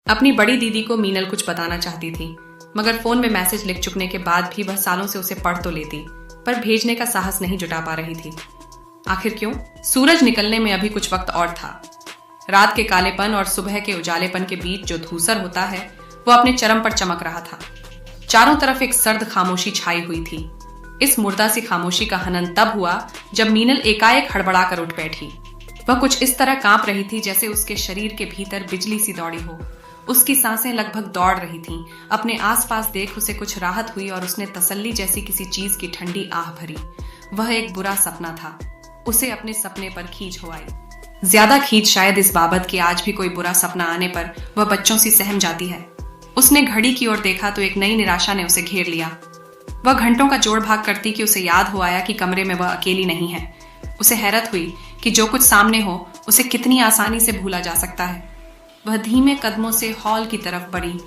अपनी बड़ी दीदी को मीनल कुछ बताना चाहती थी, मगर फोन में मैसेज लिख चुकने के बाद भी वह सालों से उसे पढ़ तो लेती, पर भेजने का साहस नहीं जुटा पा रही थी। आखिर क्यों? सूरज निकलने में अभी कुछ वक्त और था। रात के कालेपन और सुबह के उजालेपन के बीच जो धूसर होता है वो अपने चरम पर चमक रहा था। चारों तरफ एक सर्द खामोशी छाई हुई थी। इस मुर्दा सी खामोशी का हनन तब हुआ जब मीनल एकाएक हड़बड़ा कर उठ बैठी। वह कुछ इस तरह कांप रही थी जैसे उसके शरीर के भीतर बिजली सी दौड़ी हो। उसकी सांसें लगभग दौड़ रही थीं। अपने आसपास देख उसे कुछ राहत हुई और उसने तसल्ली जैसी किसी चीज की ठंडी आह भरी। वह एक बुरा सपना था। उसे अपने सपने पर खींच हो आई। ज्यादा खींच शायद इस बाबत कि आज भी कोई बुरा सपना आने पर वह बच्चों सी सहम जाती है। उसने घड़ी की ओर देखा तो एक नई निराशा ने उसे घेर लिया। वह घंटों का जोड़ भाग करती कि उसे याद हो आया कि कमरे में वह अकेली नहीं है। उसे हैरत हुई कि जो कुछ सामने हो उसे कितनी आसानी से भूला जा सकता है। वह धीमे कदमों से हॉल की तरफ बढ़ी।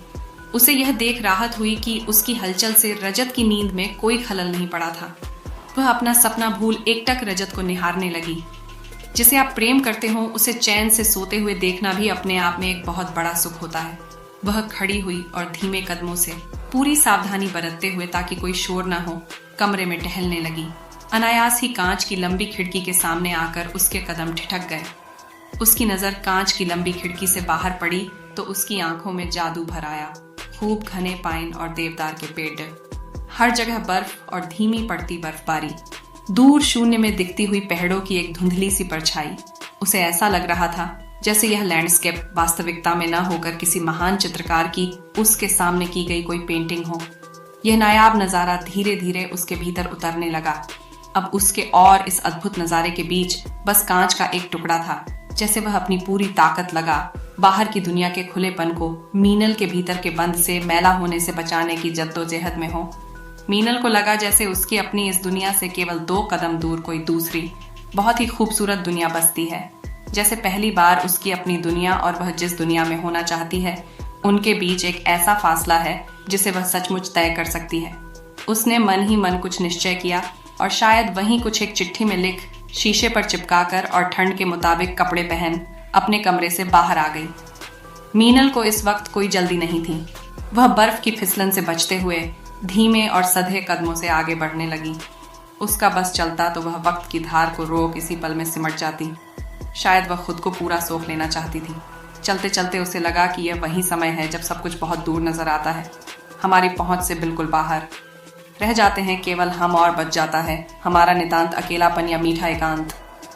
उसे यह देख राहत हुई कि उसकी हलचल से रजत की नींद में कोई खलल नहीं पड़ा था। वह अपना सपना भूल एकटक रजत को निहारने लगी। जिसे आप प्रेम करते हो उसे चैन से सोते हुए देखना भी अपने आप में एक बहुत बड़ा सुख होता है। वह खड़ी हुई और धीमे कदमों से पूरी सावधानी बरतते हुए ताकि कोई शोर न हो कमरे में टहलने लगी। अनायास ही कांच की लंबी खिड़की के सामने आकर उसके कदम ठिठक गए। उसकी नजर कांच की लंबी खिड़की से बाहर पड़ी तो उसकी आंखों में जादू भर आया। खूब घने पाइन और देवदार के पेड़, हर जगह बर्फ और धीमी पड़ती बर्फबारी, दूर शून्य में दिखती हुई पहाड़ों की एक धुंधली सी परछाई। उसे ऐसा लग रहा था जैसे यह लैंडस्केप वास्तविकता में न होकर किसी महान चित्रकार की उसके सामने की गई कोई पेंटिंग हो। यह नायाब नजारा धीरे धीरे उसके भीतर उतरने लगा। अब उसके और इस अद्भुत नजारे के बीच बस कांच का एक टुकड़ा था, जैसे वह अपनी पूरी ताकत लगा बाहर की दुनिया के खुलेपन को मीनल के भीतर के बंद से मैला होने से बचाने की जद्दोजहद में हो। मीनल को लगा जैसे उसकी अपनी इस दुनिया से केवल 2 कदम दूर कोई दूसरी बहुत ही खूबसूरत दुनिया बसती है। जैसे पहली बार उसकी अपनी दुनिया और वह जिस दुनिया में होना चाहती है उनके बीच एक ऐसा फासला है जिसे वह सचमुच तय कर सकती है। उसने मन ही मन कुछ निश्चय किया और शायद वहीं कुछ एक चिट्ठी में लिख शीशे पर चिपकाकर और ठंड के मुताबिक कपड़े पहन अपने कमरे से बाहर आ गई। मीनल को इस वक्त कोई जल्दी नहीं थी। वह बर्फ की फिसलन से बचते हुए धीमे और सधे कदमों से आगे बढ़ने लगी। उसका बस चलता तो वह वक्त की धार को रोक इसी पल में सिमट जाती। शायद वह खुद को पूरा सोख लेना चाहती थी। चलते चलते उसे लगा कि यह वही समय है जब सब कुछ बहुत दूर नजर आता है, हमारी पहुंच से बिल्कुल बाहर। रह जाते हैं केवल हम और बच जाता है हमारा नितांत अकेलापन या मीठा एकांत।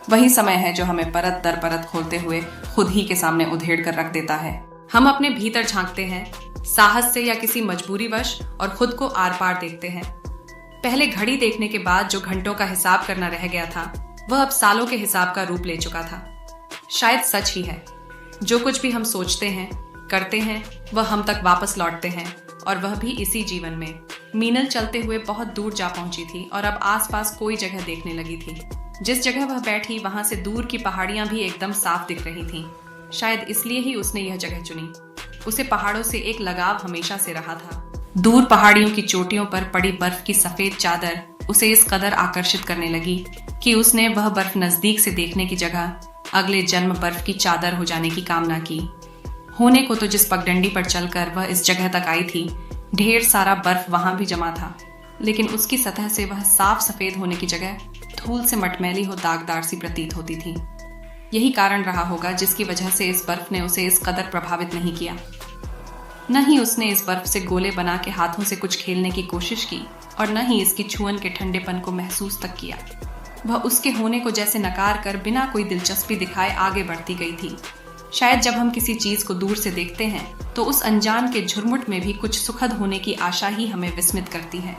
वही समय है जो हमें परत दर परत खोलते हुए खुद ही के सामने उधेड़ कर रख देता है। हम अपने भीतर झांकते हैं साहस से या किसी मजबूरीवश और खुद को आर पार देखते हैं। पहले घड़ी देखने के बाद जो घंटों का हिसाब करना रह गया था वह अब सालों के हिसाब का रूप ले चुका था। शायद सच ही है, जो कुछ भी हम सोचते हैं करते हैं वह हम तक वापस लौटते हैं, और वह भी इसी जीवन में। मीनल चलते हुए बहुत दूर जा पहुंची थी और अब आसपास कोई जगह देखने लगी थी। जिस जगह वह बैठी वहां से दूर की पहाड़ियां भी एकदम साफ दिख रही थीं। शायद इसलिए ही उसने यह जगह चुनी। उसे पहाड़ों से एक लगाव हमेशा से रहा था। दूर पहाड़ियों की चोटियों पर पड़ी बर्फ की सफेद चादर उसे इस कदर आकर्षित करने लगी कि उसने वह बर्फ नजदीक से देखने की जगह अगले जन्म बर्फ की चादर हो जाने की कामना की। होने को तो जिस पगडंडी पर चलकर वह इस जगह तक आई थी ढेर सारा बर्फ वहां भी जमा था, लेकिन उसकी सतह से वह साफ सफेद होने की जगह धूल से मटमैली हो दागदार सी प्रतीत होती थी। यही कारण रहा होगा जिसकी वजह से इस बर्फ ने उसे इस कदर प्रभावित नहीं किया। न ही उसने इस बर्फ से गोले बना के हाथों से कुछ खेलने की कोशिश की और न ही इसकी छुअन के ठंडेपन को महसूस तक किया। वह उसके होने को जैसे नकार कर बिना कोई दिलचस्पी दिखाए आगे बढ़ती गई थी। शायद जब हम किसी चीज को दूर से देखते हैं तो उस अनजान के झुरमुट में भी कुछ सुखद होने की आशा ही हमें विस्मित करती है।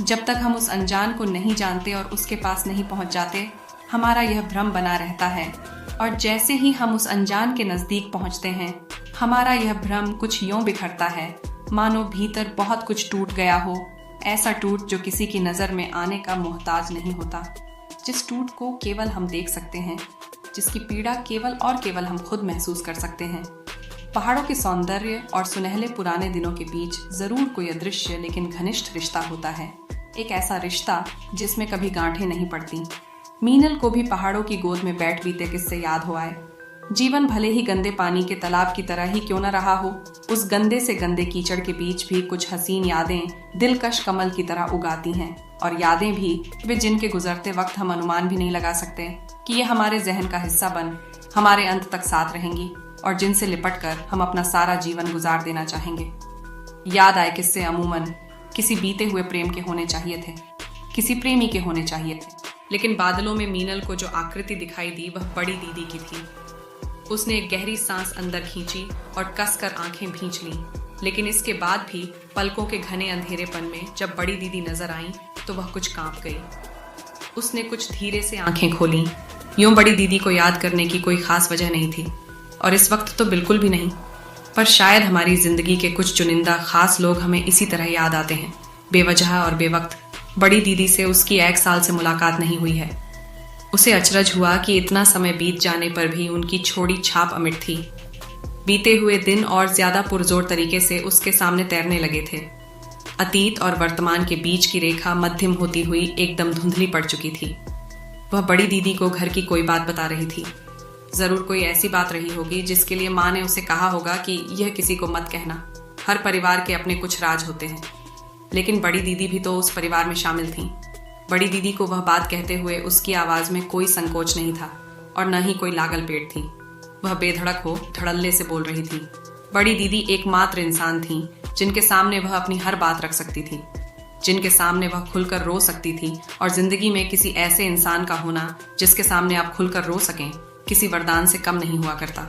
जब तक हम उस अनजान को नहीं जानते और उसके पास नहीं पहुंच जाते हमारा यह भ्रम बना रहता है, और जैसे ही हम उस अनजान के नजदीक पहुंचते हैं हमारा यह भ्रम कुछ यूं बिखरता है मानो भीतर बहुत कुछ टूट गया हो। ऐसा टूट जो किसी की नजर में आने का मोहताज नहीं होता, जिस टूट को केवल हम देख सकते हैं, जिसकी पीड़ा केवल और केवल हम खुद महसूस कर सकते हैं। पहाड़ों के सौंदर्य और सुनहले पुराने दिनों के बीच जरूर कोई अदृश्य लेकिन घनिष्ठ रिश्ता होता है, एक ऐसा रिश्ता जिसमें कभी गांठें नहीं पड़ती। मीनल को भी पहाड़ों की गोद में बैठ बीते किस्से याद हो आए। जीवन भले ही गंदे पानी के तालाब की तरह ही क्यों न रहा हो, उस गंदे से गंदे कीचड़ के बीच भी कुछ हसीन यादें दिलकश कमल की तरह उगाती हैं। और यादें भी वे जिनके गुजरते वक्त हम अनुमान भी नहीं लगा सकते कि ये हमारे जहन का हिस्सा बन हमारे अंत तक साथ रहेंगी और जिनसे लिपट कर हम अपना सारा जीवन गुजार देना चाहेंगे। याद आए किस्से अमूमन किसी बीते हुए प्रेम के होने चाहिए थे, किसी प्रेमी के होने चाहिए थे, लेकिन बादलों में मीनल को जो आकृति दिखाई दी वह बड़ी दीदी की थी। उसने एक गहरी सांस अंदर खींची और कसकर आंखें भींच लीं, लेकिन इसके बाद भी पलकों के घने अंधेरेपन में जब बड़ी दीदी नजर आईं तो वह कुछ कांप गई। उसने कुछ धीरे से आंखें खोलीं। यूं बड़ी दीदी को याद करने की कोई खास वजह नहीं थी और इस वक्त तो बिल्कुल भी नहीं, पर शायद हमारी जिंदगी के कुछ चुनिंदा खास लोग हमें इसी तरह याद आते हैं, बेवजह और बेवक्त। बड़ी दीदी से उसकी 1 साल से मुलाकात नहीं हुई है। उसे अचरज हुआ कि इतना समय बीत जाने पर भी उनकी छोड़ी छाप अमिट थी। बीते हुए दिन और ज्यादा पुरजोर तरीके से उसके सामने तैरने लगे थे। अतीत और वर्तमान के बीच की रेखा मध्यम होती हुई एकदम धुंधली पड़ चुकी थी। वह बड़ी दीदी को घर की कोई बात बता रही थी। जरूर कोई ऐसी बात रही होगी जिसके लिए माँ ने उसे कहा होगा कि यह किसी को मत कहना, हर परिवार के अपने कुछ राज होते हैं। लेकिन बड़ी दीदी भी तो उस परिवार में शामिल थीं। बड़ी दीदी को वह बात कहते हुए उसकी आवाज में कोई संकोच नहीं था और न ही कोई लागल पेट थी। वह बेधड़क हो धड़ल्ले से बोल रही थी। बड़ी दीदी एकमात्र इंसान थी जिनके सामने वह अपनी हर बात रख सकती थी, जिनके सामने वह खुलकर रो सकती थी। और जिंदगी में किसी ऐसे इंसान का होना जिसके सामने आप खुलकर रो सकें किसी वरदान से कम नहीं हुआ करता।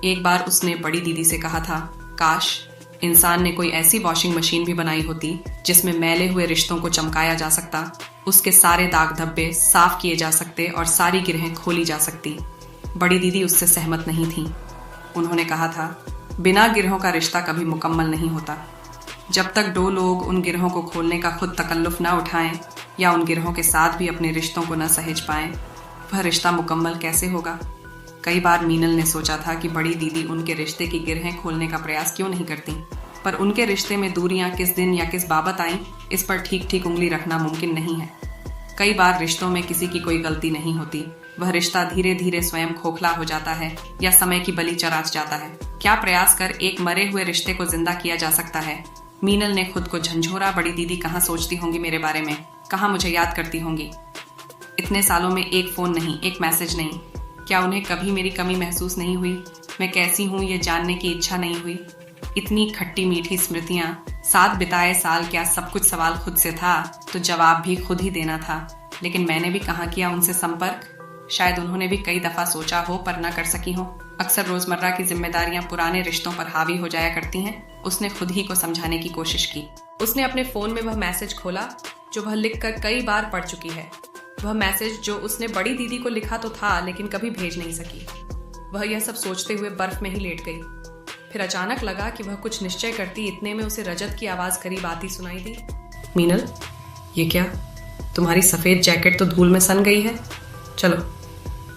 एक बार उसने बड़ी दीदी से कहा था, काश इंसान ने कोई ऐसी वॉशिंग मशीन भी बनाई होती जिसमें मैले हुए रिश्तों को चमकाया जा सकता, उसके सारे दाग धब्बे साफ किए जा सकते और सारी गिरहें खोली जा सकती। बड़ी दीदी उससे सहमत नहीं थी। उन्होंने कहा था, बिना गिरहों का रिश्ता कभी मुकम्मल नहीं होता। जब तक 2 लोग उन गिरहों को खोलने का खुद तकल्लुफ न उठाएं या उन गिरहों के साथ भी अपने रिश्तों को न सहेज पाएं, वह रिश्ता मुकम्मल कैसे होगा। कई बार मीनल ने सोचा था कि बड़ी दीदी उनके रिश्ते की गिरहें खोलने का प्रयास क्यों नहीं करती, पर उनके रिश्ते में दूरियां किस दिन या किस बाबत आईं, इस पर ठीक ठीक उंगली रखना मुमकिन नहीं है। कई बार रिश्तों में किसी की कोई गलती नहीं होती, वह रिश्ता धीरे धीरे स्वयं खोखला हो जाता है या समय की बलि चराच जाता है। क्या प्रयास कर एक मरे हुए रिश्ते को जिंदा किया जा सकता है। मीनल ने खुद को झंझोरा। बड़ी दीदी कहाँ सोचती होंगी मेरे बारे में, कहाँ मुझे याद करती होंगी। इतने सालों में एक फोन नहीं, एक मैसेज नहीं। क्या उन्हें कभी मेरी कमी महसूस नहीं हुई, मैं कैसी हूँ ये जानने की इच्छा नहीं हुई। इतनी खट्टी मीठी स्मृतियां, साथ बिताए साल, क्या सब कुछ सवाल खुद से था तो जवाब भी खुद ही देना था। लेकिन मैंने भी कहाँ किया उनसे संपर्क। शायद उन्होंने भी कई दफा सोचा हो पर न कर सकी हो। अक्सर रोजमर्रा की जिम्मेदारियां पुराने रिश्तों पर हावी हो जाया करती हैं। उसने खुद ही को समझाने की कोशिश की। उसने अपने फोन में वह मैसेज खोला जो वह लिखकर कई बार पढ़ चुकी है। वह मैसेज जो उसने बड़ी दीदी को लिखा तो था लेकिन कभी भेज नहीं सकी। वह यह सब सोचते हुए बर्फ में ही लेट गई। फिर अचानक लगा कि वह कुछ निश्चय करती, इतने में उसे रजत की आवाज करीब आती सुनाई दी। मीनल, ये क्या, तुम्हारी सफेद जैकेट तो धूल में सन गई है। चलो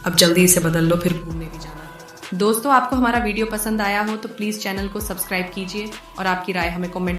अब जल्दी इसे बदल लो, फिर घूमने भी जाना है। दोस्तों, आपको हमारा वीडियो पसंद आया हो तो प्लीज चैनल को सब्सक्राइब कीजिए और आपकी राय हमें कमेंट